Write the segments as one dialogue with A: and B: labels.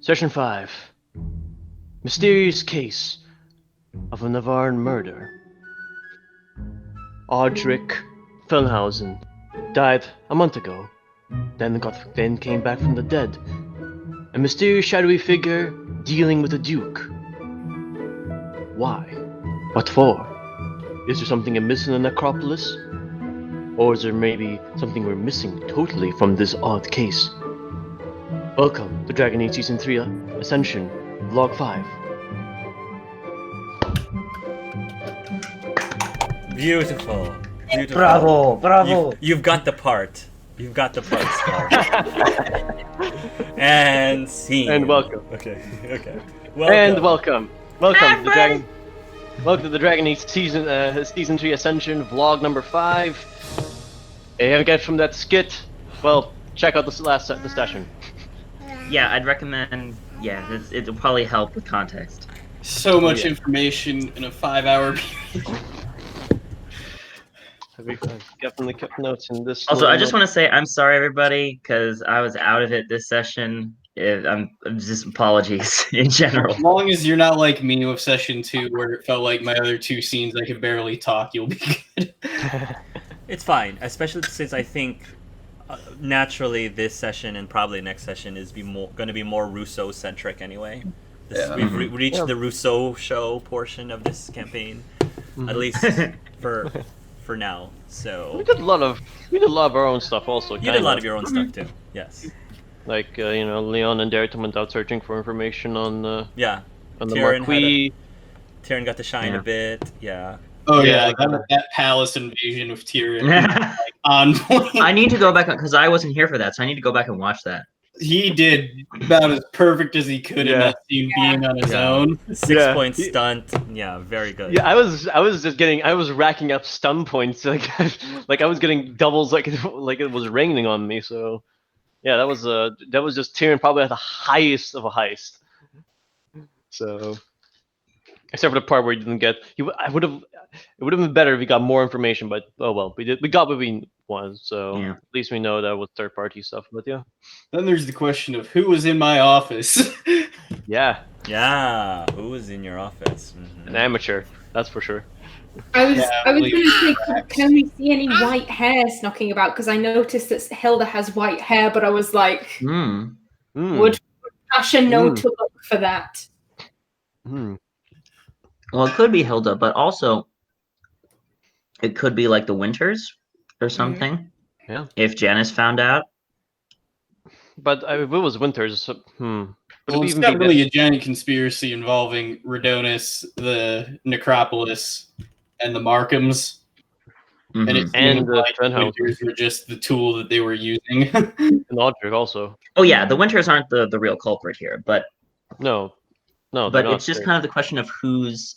A: Session 5. Mysterious case of a Navarre murder. Audric Fellhausen died a month ago, then came back from the dead. A mysterious shadowy figure dealing with the Duke. Why? What for? Is there something amiss in the necropolis? Or is there maybe something we're missing totally from this odd case? Welcome to Dragon Age Season 3 Ascension, Vlog 5.
B: Beautiful. Beautiful.
C: Bravo!
B: You've got the part. You've got the part, Scar. And scene.
A: And welcome.
B: Okay.
A: Welcome to the Dragon Age Season 3 Ascension, Vlog number 5. If you haven't get from that skit, well, check out the session.
C: Yeah, I'd recommend. Yeah, it'll probably help with context.
D: So much information in a 5-hour period.
A: I've definitely kept notes in this.
C: Also, I just want to say I'm sorry, everybody, because I was out of it this session. I'm just apologies in general.
D: As long as you're not like me with session 2, where it felt like my other 2 scenes I could barely talk, you'll be good.
B: It's fine, especially since I think naturally this session and probably next session is going to be more Rousseau-centric anyway. We've reached the Rousseau show portion of this campaign, at least for now. So
A: we did a lot of our own stuff also.
B: You did a lot of your own stuff too. Yes.
A: Like Leon and Darrington went out searching for information on the
B: Tyrion
A: Marquis.
B: Tyrion got to shine a bit. Yeah.
D: Oh yeah, that palace invasion with Tyrion, like, on point.
C: I need to go back because I wasn't here for that, so I need to go back and watch that.
D: He did about as perfect as he could in that scene, being on his own.
B: 6-point stunt. Yeah, very good.
A: Yeah, I was racking up stun points like I was getting doubles like it was raining on me. So yeah, that was just Tyrion probably at the highest of a heist. So except for the part where he didn't get, it would have been better if we got more information. But oh well, we got what we wanted. So at least we know that was third party stuff. But yeah.
D: Then there's the question of who was in my office.
A: Yeah,
B: who was in your office? Mm-hmm.
A: An amateur, that's for sure.
E: I was going to say, can we see any white hairs knocking about? Because I noticed that Hilda has white hair, but I was like, would Asha know to look for that?
C: Well, it could be Hilda, but also it could be like the Winters or something.
A: Yeah.
C: If Janice found out.
A: But if it was Winters,
D: Well, it's definitely a giant conspiracy involving Redonis, the Necropolis, and the Markhams.
C: Mm-hmm.
D: And it seemed like the Winters were just the tool that they were using.
A: And Audric also.
C: Oh yeah, the Winters aren't the real culprit here, but
A: no.
C: But it's just kind of the question of who's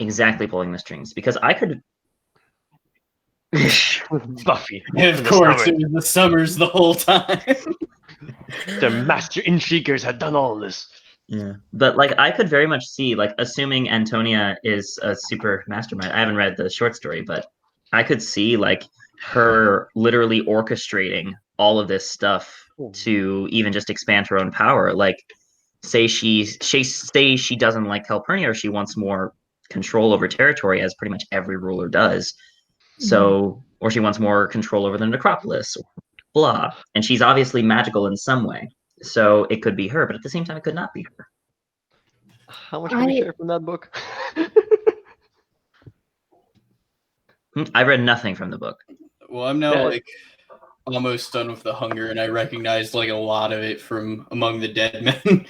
C: exactly pulling the strings, because I could.
A: Buffy.
D: And of course, it was the Summers the whole time.
A: The master intriguers had done all this.
C: Yeah, but like I could very much see, like, assuming Antonia is a super mastermind. I haven't read the short story, but I could see like her literally orchestrating all of this stuff to even just expand her own power. Like, say she doesn't like Calpurnia, or she wants more control over territory, as pretty much every ruler does. So, or she wants more control over the necropolis, blah. And she's obviously magical in some way. So it could be her, but at the same time, it could not be her.
A: How much can we share from that book?
C: I read nothing from the book.
D: Well, I'm now like almost done with the hunger, and I recognized like a lot of it from Among the Dead Men.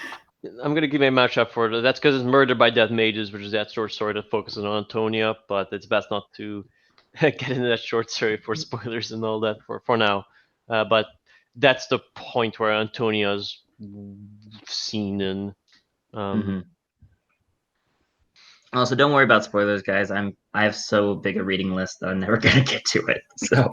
A: I'm gonna give my match up for it. That's because it's Murder by Death Mages, which is that short story that focuses on Antonia, but it's best not to get into that short story for spoilers and all that for now. But that's the point where Antonia's seen in.
C: Also, don't worry about spoilers, guys. I have so big a reading list that I'm never gonna get to it. So.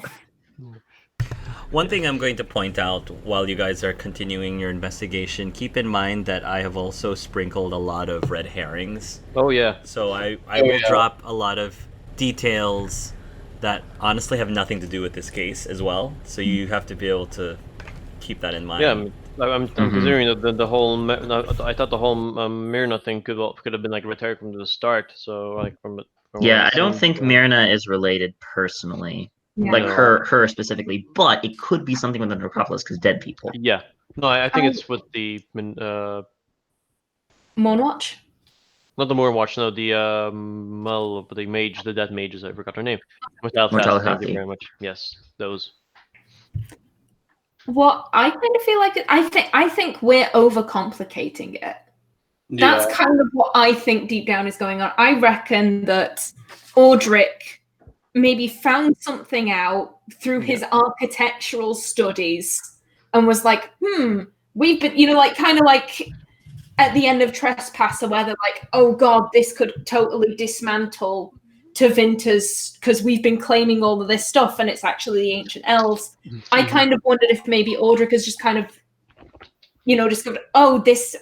B: One thing I'm going to point out while you guys are continuing your investigation, keep in mind that I have also sprinkled a lot of red herrings.
A: Oh yeah.
B: So I will drop a lot of details that honestly have nothing to do with this case as well. So you have to be able to keep that in mind.
A: Yeah, I'm considering the whole. I thought the whole Myrna thing could have been like retired from the start. So like from
C: yeah, I don't think Myrna is related personally, like her specifically, but it could be something with the necropolis because dead people.
A: Yeah, no, I think it's with the
E: Moonwatch.
A: Not the Moonwatch, no, the mage, the dead mages. I forgot her name. Mortality. Thank you very much. Yes, those.
E: What I kind of feel like I think we're overcomplicating it. Yeah. That's kind of what I think deep down is going on. I reckon that Audric maybe found something out through his architectural studies and was like, we've been, like kind of like at the end of Trespasser where they're like, oh God, this could totally dismantle Tevinter's because we've been claiming all of this stuff and it's actually the ancient elves. I kind of wondered if maybe Audric has just kind of, discovered, this,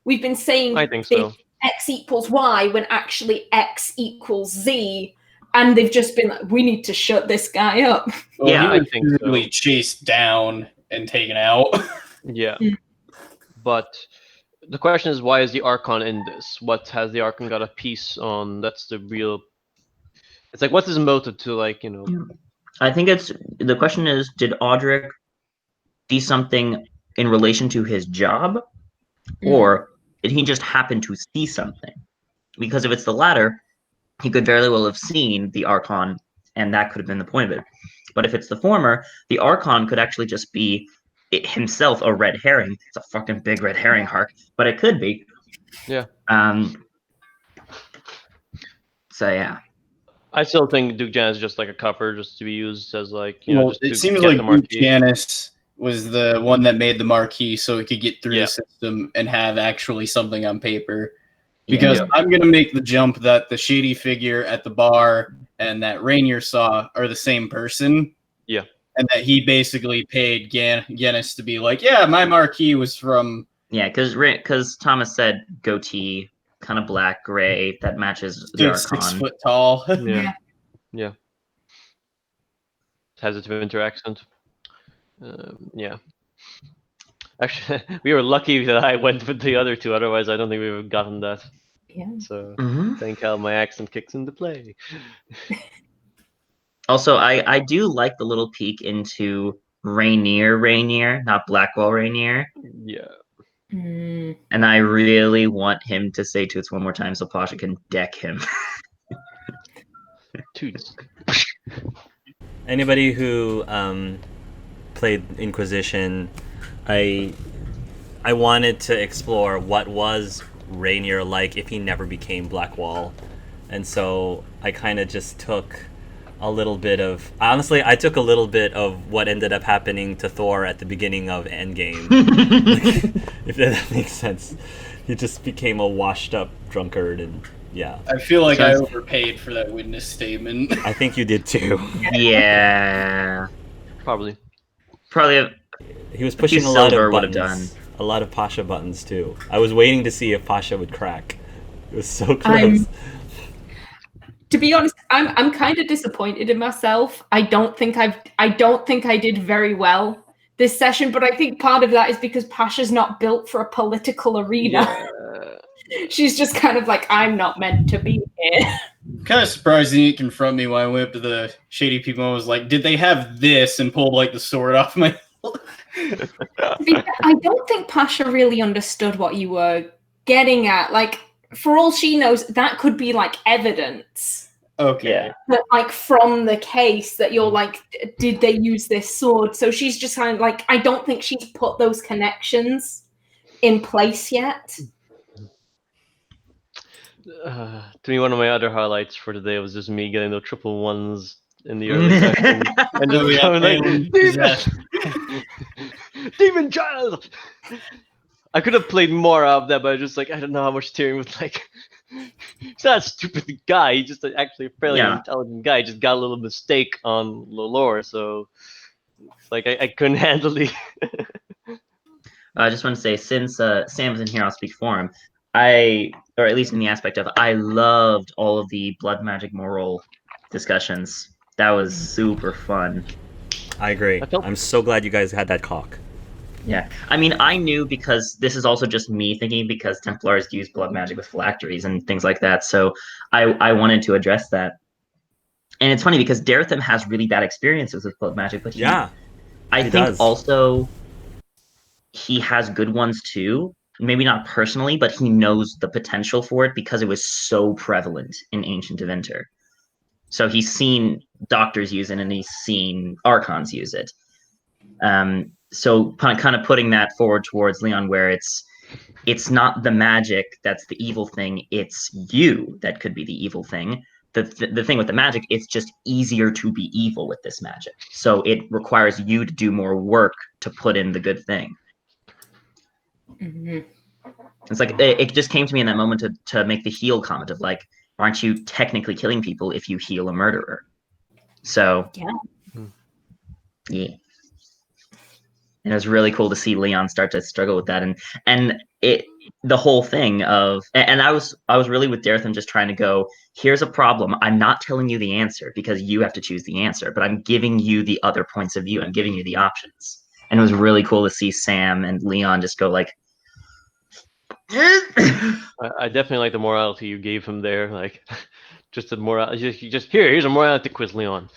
E: we've been saying
A: I think so.
E: X equals Y when actually X equals Z. And they've just been like, we need to shut this guy up.
D: Well, yeah, I think really chased down and taken out.
A: Yeah. But the question is, why is the Archon in this? What has the Archon got a piece on? That's the real... It's like, what's his motive to, like,
C: I think the question is, did Audric see something in relation to his job? Or did he just happen to see something? Because if it's the latter, he could very well have seen the Archon, and that could have been the point of it. But if it's the former, the Archon could actually just be himself a red herring. It's a fucking big red herring, Hark. But it could be.
A: Yeah.
C: So, yeah.
A: I still think Duke Janus is just like a cover, just to be used as like, just
D: it seems like Duke Janus was the one that made the marquee so it could get through the system and have actually something on paper. Because I'm going to make the jump that the shady figure at the bar and that Rainier saw are the same person.
A: Yeah.
D: And that he basically paid Janus to be like, yeah, my marquee was from...
C: Yeah, because Thomas said goatee, kind of black, gray, that matches the Archon.
D: 6 foot tall.
A: Yeah. Has a Tevinter accent. Yeah. Actually, we were lucky that I went with the other two. Otherwise, I don't think we would have gotten that.
E: Yeah.
A: So, thank how my accent kicks into play.
C: Also, I do like the little peek into Rainier, not Blackwell Rainier.
A: Yeah.
C: And I really want him to say Toots one more time so Pasha can deck him.
A: Toots.
B: Anybody who played Inquisition, I wanted to explore what was Rainier like if he never became Blackwall. And so I kind of just took a little bit of... Honestly, I took a little bit of what ended up happening to Thor at the beginning of Endgame. If that makes sense. He just became a washed-up drunkard, and yeah.
D: I feel like I overpaid for that witness statement.
B: I think you did too.
C: Yeah.
A: Probably.
B: He was pushing a lot of buttons. A lot of Pasha buttons, too. I was waiting to see if Pasha would crack. It was so close.
E: To be honest, I'm kind of disappointed in myself. I don't think I did very well this session, but I think part of that is because Pasha's not built for a political arena. Yeah. She's just kind of like, I'm not meant to be here.
D: I'm kind of surprised he didn't confront me when I went up to the shady people and was like, did they have this? And pulled like the sword off my
E: I don't think Pasha really understood what you were getting at. Like, for all she knows, that could be like evidence.
D: Okay.
E: But like from the case that you're like, did they use this sword? So she's just kind of like, I don't think she's put those connections in place yet.
A: To me, one of my other highlights for today was just me getting the triple ones in the early section. And just Demon Child! I could have played more of that, but I just like, I don't know how much Tyrion was like. He's not a stupid guy. He's just actually a fairly intelligent guy. He just got a little mistake on the lore, so like I couldn't handle the.
C: I just want to say, since Sam's in here, I'll speak for him. Or at least in the aspect of, I loved all of the blood magic moral discussions. That was super fun.
B: I agree. I'm so glad you guys had that cock.
C: Yeah, I mean, I knew because this is also just me thinking because Templars use blood magic with phylacteries and things like that. So I wanted to address that. And it's funny because Darethim has really bad experiences with blood magic, but I think also he has good ones too. Maybe not personally, but he knows the potential for it because it was so prevalent in Ancient Inventor. So he's seen doctors use it and he's seen archons use it. So kind of putting that forward towards Leon, where it's not the magic that's the evil thing, it's you that could be the evil thing. The thing with the magic, it's just easier to be evil with this magic. So it requires you to do more work to put in the good thing.
E: Mm-hmm.
C: It's like it just came to me in that moment to make the heal comment of like, aren't you technically killing people if you heal a murderer? So yeah. And it was really cool to see Leon start to struggle with that, and the whole thing of, and I was really with Darethim just trying to go, here's a problem. I'm not telling you the answer because you have to choose the answer, but I'm giving you the other points of view. I'm giving you the options, and it was really cool to see Sam and Leon just go like.
A: I definitely like the morality you gave him there, like just the moral. Here's a morality quiz, Leon.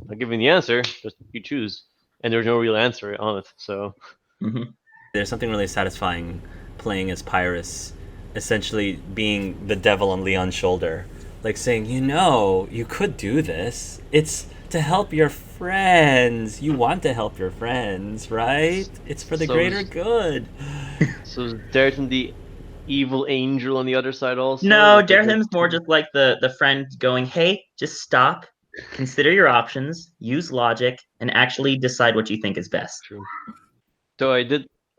A: I'll give you the answer, just you choose. And there's no real answer on it, so.
B: There's something really satisfying playing as Pyrrhus, essentially being the devil on Leon's shoulder, like saying, you could do this. It's to help your friends. You want to help your friends, right? It's for the greater good.
A: So is Darethim the evil angel on the other side also?
C: No, Darethim's more just like the friend going, hey, just stop. Consider your options, use logic, and actually decide what you think is best.
A: True. So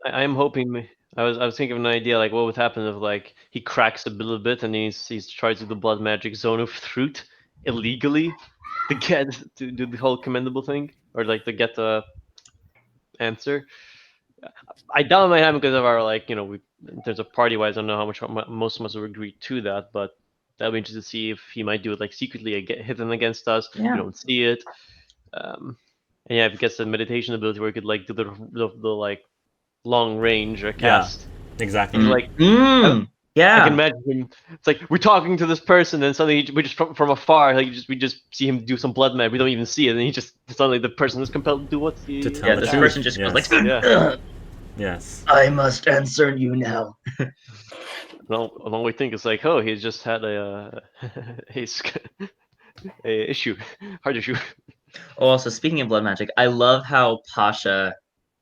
A: I'm hoping. I was thinking of an idea, like what would happen if like he cracks a little bit and he's tries to do the blood magic zone of truth illegally to get to do the whole commendable thing, or like to get the answer. I doubt it might happen because of our in terms of party wise, I don't know how much most of us would agree to that, but that'll be interesting to see if he might do it like secretly, hidden against us. We don't see it. And if he gets the meditation ability where he could like do the like long range cast.
B: Yeah, exactly.
A: Like I can imagine him. It's like we're talking to this person, and suddenly we just from afar, like we just see him do some blood magic. We don't even see it, and he just suddenly the person is compelled to do what he.
C: This person just goes like,
B: yes.
C: I must answer you now.
A: All we think is like, oh, he's just had a issue, hard issue.
C: Oh, also speaking of blood magic, I love how Pasha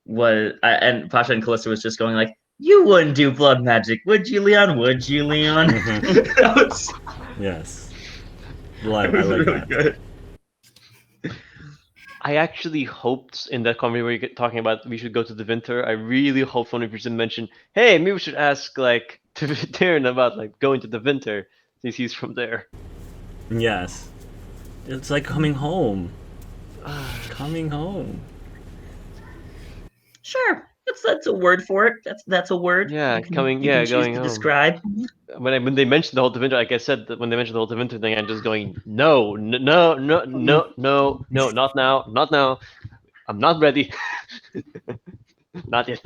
C: and Callista was just going like, you wouldn't do blood magic, would you, Leon? Would you, Leon?
B: Yes. I like that.
C: Good.
A: I actually hoped in that comment where you're talking about we should go to the winter. I really hoped one person mentioned, hey, maybe we should ask like Tyrion about like going to the winter since he's from there.
B: Yes. It's like coming home. Coming home.
C: Sure. That's a word for it. That's a word.
A: Yeah, going
C: home. Describe.
A: When they mentioned the whole Tevinter, like I said, when they mentioned the whole Tevinter thing, I'm just going, no, not now. I'm not ready. Not yet.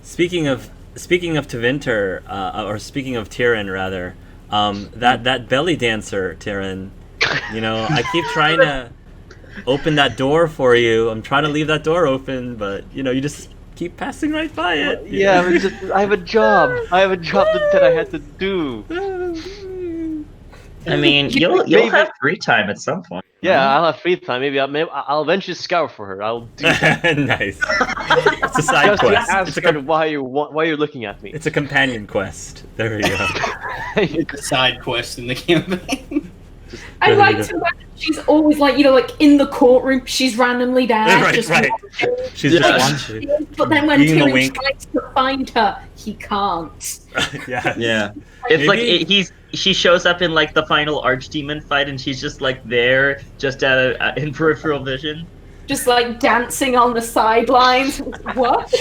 B: Speaking of Tevinter, or speaking of Tyrion rather, that belly dancer, Tyrion, I keep trying to open that door for you. I'm trying to leave that door open, but you just keep passing right by it.
A: I have a job. That I had to do.
C: I mean, you'll have free time at some point.
A: Yeah, I'll have free time. Maybe I'll eventually scout for her. I'll do that.
B: Nice. It's a side quest.
A: Ask her why you're looking at me.
B: It's a companion quest. There we go.
D: It's a side quest in the campaign.
E: I like to imagine she's always like in the courtroom, she's randomly there.
B: Right. She's just watching.
E: But then when Tyrion tries to find her, he can't.
C: Yeah. It's like she shows up in like the final archdemon fight, and she's just like there, just in peripheral vision,
E: just like dancing on the sidelines. What?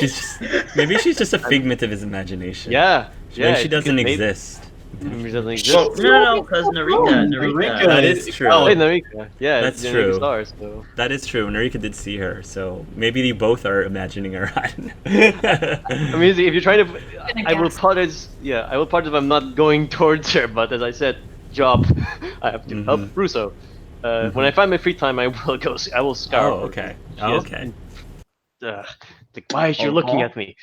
B: Maybe she's just a figment of his imagination.
A: Yeah.
B: Maybe she doesn't exist.
A: Tammy doesn't exist.
C: Well, no, because Narika.
B: That is true.
A: Oh, wait, Narika. Yeah,
B: That's
A: Narika
B: true.
A: Stars, so.
B: That is true. Narika did see her, so maybe they both are imagining her.
A: I mean, if you're trying to, I will apologize. Yeah, I will apologize if I'm not going towards her. But as I said, job, I have to help Russo. When I find my free time, I will go. I will scour.
B: Oh, okay. Oh, okay.
A: Like, why is she looking at me?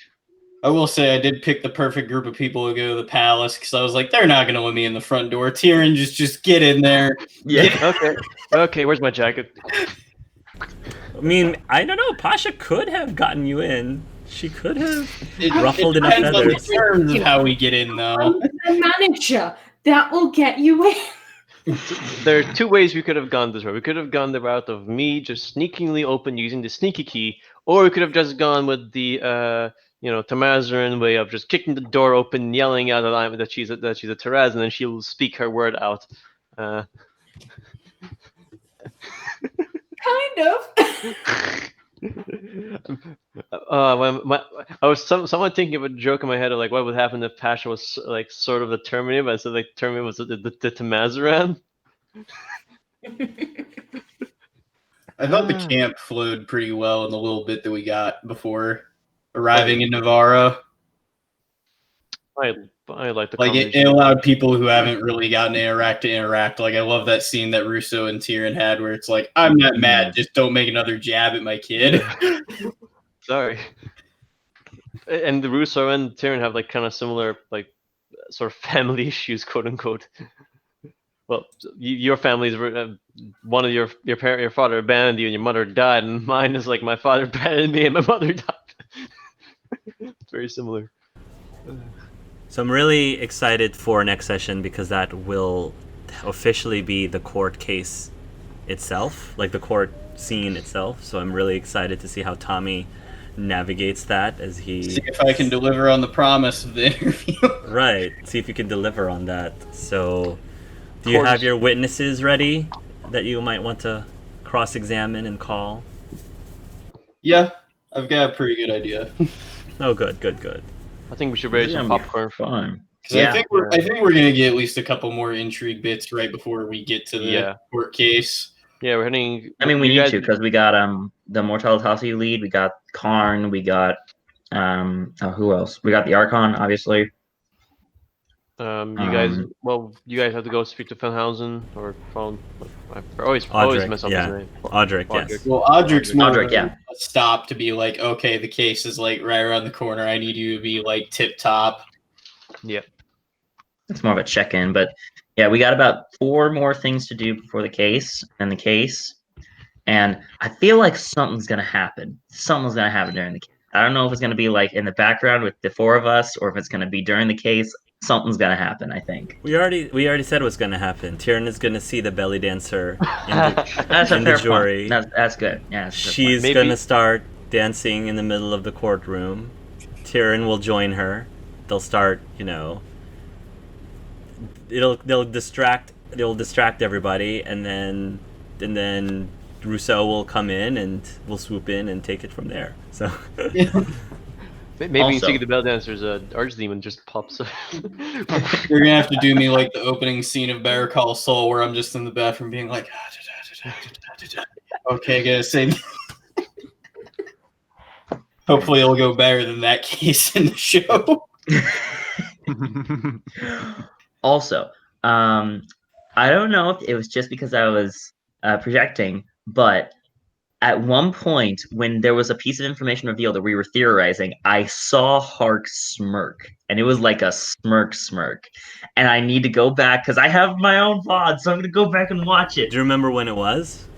D: I will say I did pick the perfect group of people to go to the palace because I was like, they're not going to let me in the front door. Tyrion, just get in there.
C: Yeah.
A: Okay. Where's my jacket?
B: I mean, I don't know. Pasha could have gotten you in. She could have ruffled
D: it
B: enough
D: depends on the
B: feathers.
D: terms of how we get in, though.
E: I'm the manager. That will get you in.
A: There are two ways we could have gone this route. We could have gone the route of me just sneakingly open using the sneaky key, or we could have just gone with the Tamazaran way of just kicking the door open, yelling out that she's a Taraz, and then she'll speak her word out.
E: Kind of.
A: I was somewhat thinking of a joke in my head of like what would happen if Pasha was like sort of the Terminator, but I said like Terminator was the Tamazaran.
D: I thought the camp flowed pretty well in the little bit that we got before arriving in Navarro.
A: I like the
D: like it allowed people who haven't really gotten to interact. Like I love that scene that Russo and Tyrion had where it's like, I'm not mad, just don't make another jab at my kid.
A: Sorry. And the Russo and Tyrion have like kind of similar like sort of family issues, quote unquote. Well, your family's one of your father abandoned you and your mother died, and mine is like my father abandoned me and my mother died. It's very similar.
B: So I'm really excited for next session because that will officially be the court case itself, like the court scene itself. So I'm really excited to see how Tommy navigates that as he...
D: See if I can deliver on the promise of the interview.
B: Right. See if you can deliver on that. So do you have your witnesses ready that you might want to cross-examine and call?
D: Yeah, I've got a pretty good idea.
B: Oh, good.
A: I think we should raise some popcorn.
C: Fun.
D: Yeah. I think we're gonna get at least a couple more intrigue bits right before we get to the court case.
A: Yeah, we're heading.
C: I mean, we need to because we got the Mortalitasi lead, we got Karn, we got who else? We got the Archon, obviously.
A: You guys have to go speak to Felhausen or phone. I always mess up his name.
B: Audric, yes.
D: Well, Audric's more
C: Audric,
D: a stop to be like, okay, the case is like right around the corner. I need you to be like tip top.
A: Yep.
C: It's more of a check-in, but yeah, we got about 4 more things to do before the case, and I feel like something's gonna happen. Something's gonna happen during the case. I don't know if it's gonna be like in the background with the 4 of us, or if it's gonna be during the case. Something's gonna happen, I think.
B: We already said what's gonna happen. Tyrion is gonna see the belly dancer in
C: That's
B: in the jury.
C: That's good. Yeah,
B: she's gonna start dancing in the middle of the courtroom. Tyrion will join her. They'll start, they'll distract everybody, and then Rousseau will come in and will swoop in and take it from there. So.
A: Maybe you see the bell dancer's archdemon just pops up.
D: You're gonna have to do me like the opening scene of Better Call Saul, where I'm just in the bathroom being like, okay, gotta say. Hopefully, it'll go better than that case in the show.
C: Also, I don't know if it was just because I was projecting, but at one point when there was a piece of information revealed that we were theorizing, I saw Hark smirk, and it was like a smirk. And I need to go back because I have my own VOD, so I'm going to go back and watch it.
B: Do you remember when it was?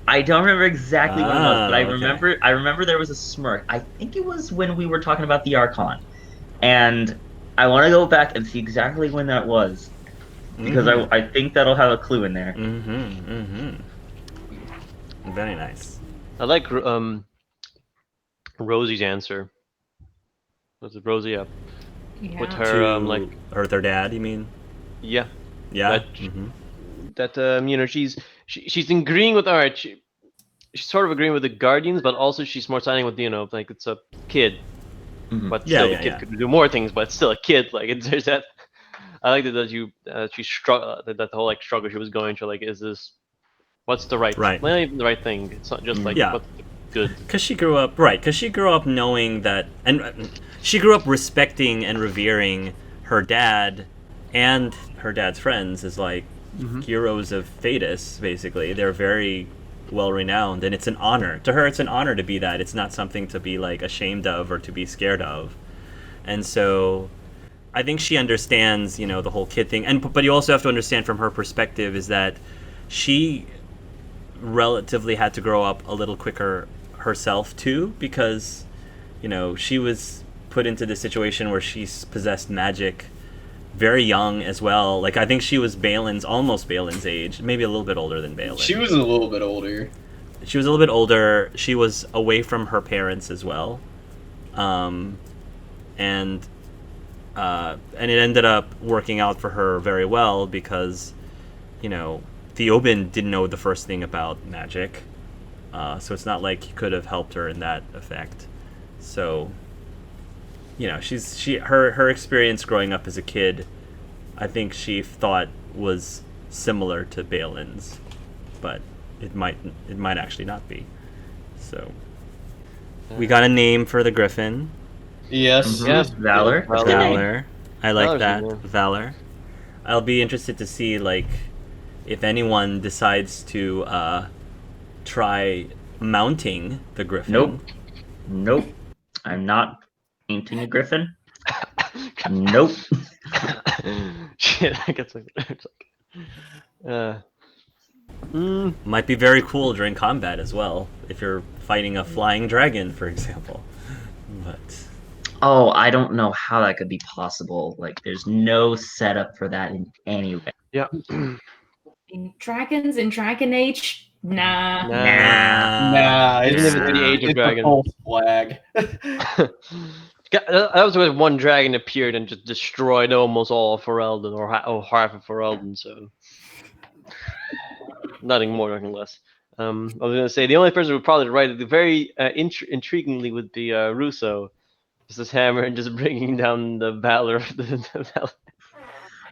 C: I don't remember exactly when it was, but
B: okay.
C: I remember there was a smirk. I think it was when we were talking about the Archon. And I want to go back and see exactly when that was, because I think that'll have a clue in there.
B: Very nice.
A: I like Rosie's answer. Was it Rosie? Yeah. With her
B: or their dad, you mean?
A: Yeah.
B: Yeah.
A: She's agreeing with Art. She's sort of agreeing with the Guardians, but also she's more siding with like it's a kid. But still, the kid could do more things, but still a kid. Like there's that. I liked it that she struggle that the whole like struggle she was going to, like, is this what's the right
B: Right.
A: not even the right thing. It's not just like what's the good.
B: Because she grew up knowing that, and she grew up respecting and revering her dad and her dad's friends as like heroes of Thetis. Basically, they're very well renowned, and it's an honor to her. It's an honor to be that. It's not something to be like ashamed of or to be scared of. And so, I think she understands, you know, the whole kid thing. But you also have to understand from her perspective is that she relatively had to grow up a little quicker herself too, because, you know, she was put into this situation where she's possessed magic very young as well. Like, I think she was almost Balin's age, maybe a little bit older than Balin.
D: She was a little bit older.
B: She was a little bit older. She was away from her parents as well. And it ended up working out for her very well because, you know, Theoben didn't know the first thing about magic. So it's not like he could have helped her in that effect. So, you know, her experience growing up as a kid, I think she thought was similar to Balin's, but it might actually not be. So we got a name for the Griffin.
D: Yes.
A: Yes.
C: Valor.
B: Valor. I like
A: Valor's
B: that.
A: good, yeah.
B: Valor. I'll be interested to see, like, if anyone decides to try mounting the Griffin.
C: Nope. I'm not painting a Griffin. Nope.
A: Shit, I guess it's like
B: Might be very cool during combat as well, if you're fighting a flying dragon, for example. But
C: Oh, I don't know how that could be possible. Like, there's no setup for that in any way.
A: yeah.
E: In Dragons, in Dragon Age, nah.
D: Nah,
A: Even
D: it's,
A: if it's the Age of
D: it's a
A: Dragon.
D: false flag.
A: That was when one dragon appeared and just destroyed almost all of Ferelden, or half of Ferelden, so nothing more, nothing less. I was going to say, the only person who would probably write it very intriguingly would be Russo. Just his hammer and just bringing down the Valor.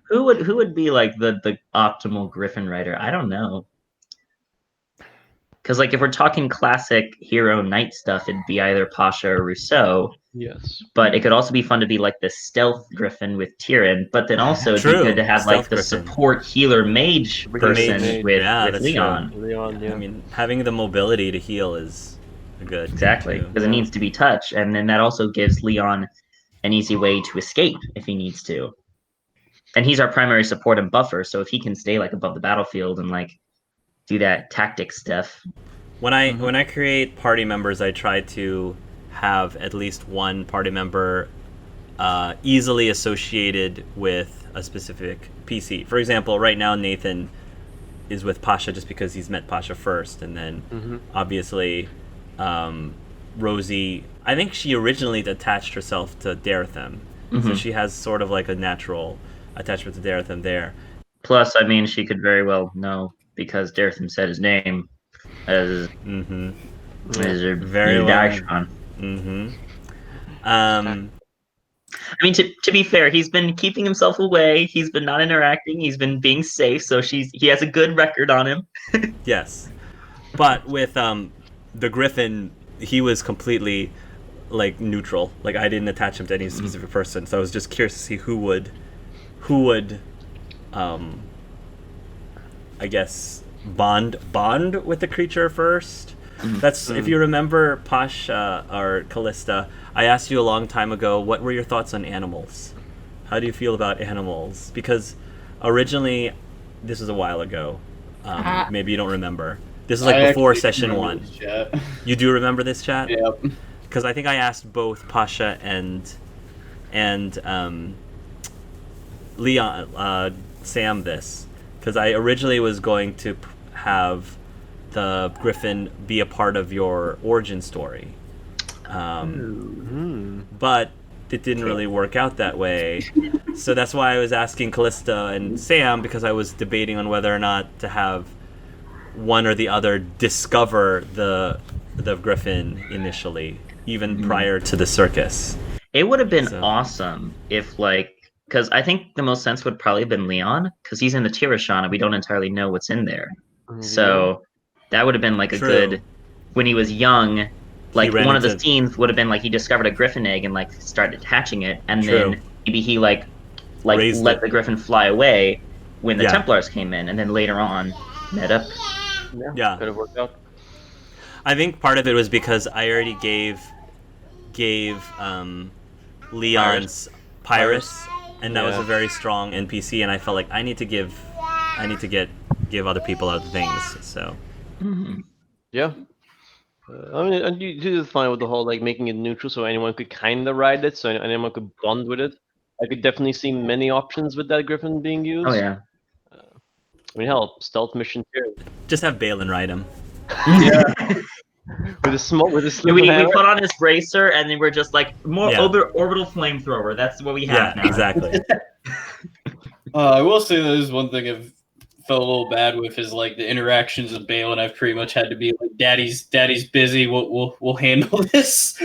C: Who would be like the optimal Griffin writer? I don't know. Because, like, if we're talking classic hero knight stuff, it'd be either Pasha or Rousseau.
A: Yes.
C: But it could also be fun to be like the stealth Griffin with Tyrion. But then also it'd be good to have like the
B: Griffin.
C: Support healer mage person
A: mage.
C: with
B: that's
C: Leon.
B: true.
A: Leon, yeah.
B: I mean, having the mobility to heal is good.
C: Exactly,
B: too.
C: because it needs to be touch, and then that also gives Leon an easy way to escape if he needs to. And he's our primary support and buffer, so if he can stay like above the battlefield and like do that tactic stuff.
B: When I create party members, I try to have at least one party member easily associated with a specific PC. For example, right now Nathan is with Pasha just because he's met Pasha first, and then obviously Rosie, I think she originally attached herself to Darethem, so she has sort of like a natural attachment to Darethem there.
C: Plus, I mean, she could very well know because Darethem said his name as her
B: Very well.
C: Darshan. I mean, to be fair, he's been keeping himself away. He's been not interacting. He's been being safe. So he has a good record on him.
B: Yes, but with the Griffin, he was completely like neutral. Like, I didn't attach him to any specific person. So I was just curious to see who would, I guess, bond with the creature first. That's if you remember, Pasha or Callista, I asked you a long time ago, what were your thoughts on animals? How do you feel about animals? Because originally, this was a while ago. Maybe you don't remember. This is like before session 1. You do remember this chat?
D: Yep.
B: Because I think I asked both Pasha and Leon, Sam this. Because I originally was going to have the Griffin be a part of your origin story. But it didn't really work out that way. So that's why I was asking Callista and Sam, because I was debating on whether or not to have one or the other discover the Griffin initially, even prior to the circus.
C: It would have been awesome if, like, because I think the most sense would probably have been Leon, because he's in the Tirashan and we don't entirely know what's in there. So that would have been like a good, when he was young, like one of the scenes would have been like he discovered a griffin egg and like started hatching it, and then maybe he like let the griffin fly away when the Templars came in, and then later on met up.
A: Yeah, could have worked out.
B: I think part of it was because I already gave Leon's Pyrus, and that was a very strong NPC, and I felt like I need to give other people other things. So
A: yeah, I mean, and you do fine with the whole like making it neutral, so anyone could kind of ride it, so anyone could bond with it. I could definitely see many options with that griffin being used.
C: Oh yeah.
A: I mean, hell, stealth mission too.
B: Just have Balin ride him.
D: Yeah.
A: with a small,
C: we put on his bracer, and then we're just like orbital flamethrower. That's what we have now.
B: Exactly.
D: I will say that is one thing I've felt a little bad with is like the interactions with Balin. I've pretty much had to be like, "Daddy's busy. We'll handle this."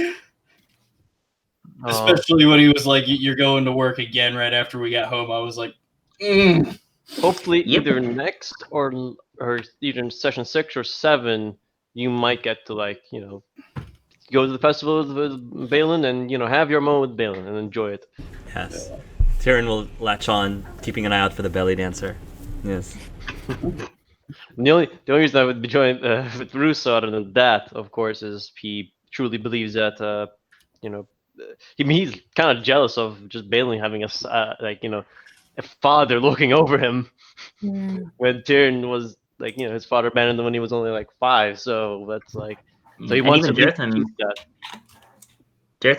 D: Especially when he was like, "You're going to work again right after we got home." I was like,
A: Hopefully, either next or either in session 6 or 7, you might get to like go to the festival with Balin and have your moment with Balin and enjoy it.
B: Yes, Tyrion will latch on, keeping an eye out for the belly dancer. Yes.
A: The only reason I would be joined with Russo, other than that, of course, is he truly believes that he's kind of jealous of just Balin having a father looking over him when Tyrion was like his father abandoned him when he was only like 5, so that's like so he wants to
C: Jerathim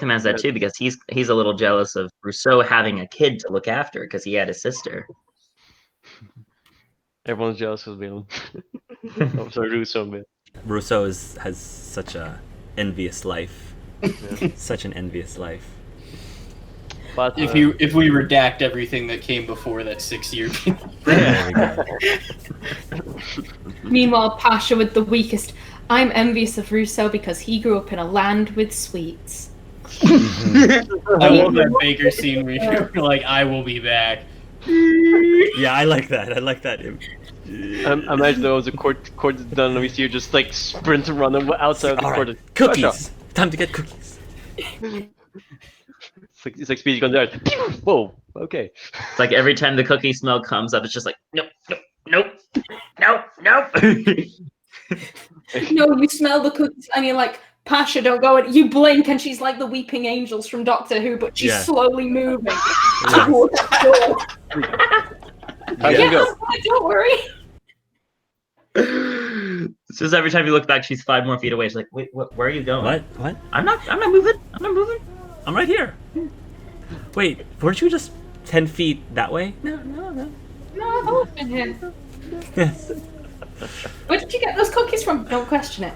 C: has that too, because he's a little jealous of Rousseau having a kid to look after because he had a sister.
A: Everyone's jealous of Balin. I'm sorry, Rousseau, man.
B: Rousseau has such a envious life. Such an envious life.
D: But if we redact everything that came before that 6-year
E: Meanwhile, Pasha with the weakest. I'm envious of Rousseau because he grew up in a land with sweets.
D: I love that Baker scene where you're like, "I will be back."
B: Yeah, I like that. I like that.
A: Imagine there was a court done and we see you just like sprint and run outside of the court.
B: Right. Cookies! Time to get cookies.
A: It's like Speedy Gonzales. Whoa, okay.
C: It's like every time the cookie smell comes up, it's just like, nope. No,
E: you smell the cookies and you're like, Pasha, don't go. You blink and she's like the weeping angels from Doctor Who, but she's slowly moving towards the door. Don't worry.
C: It's just every time you look back, she's 5 more feet away. She's like, wait, where are you going?
B: What?
C: I'm not moving.
B: I'm right here. Wait, weren't you just 10 feet that way?
E: No, I've always been here.
B: Yes.
E: Where did you get those cookies from? Don't question it.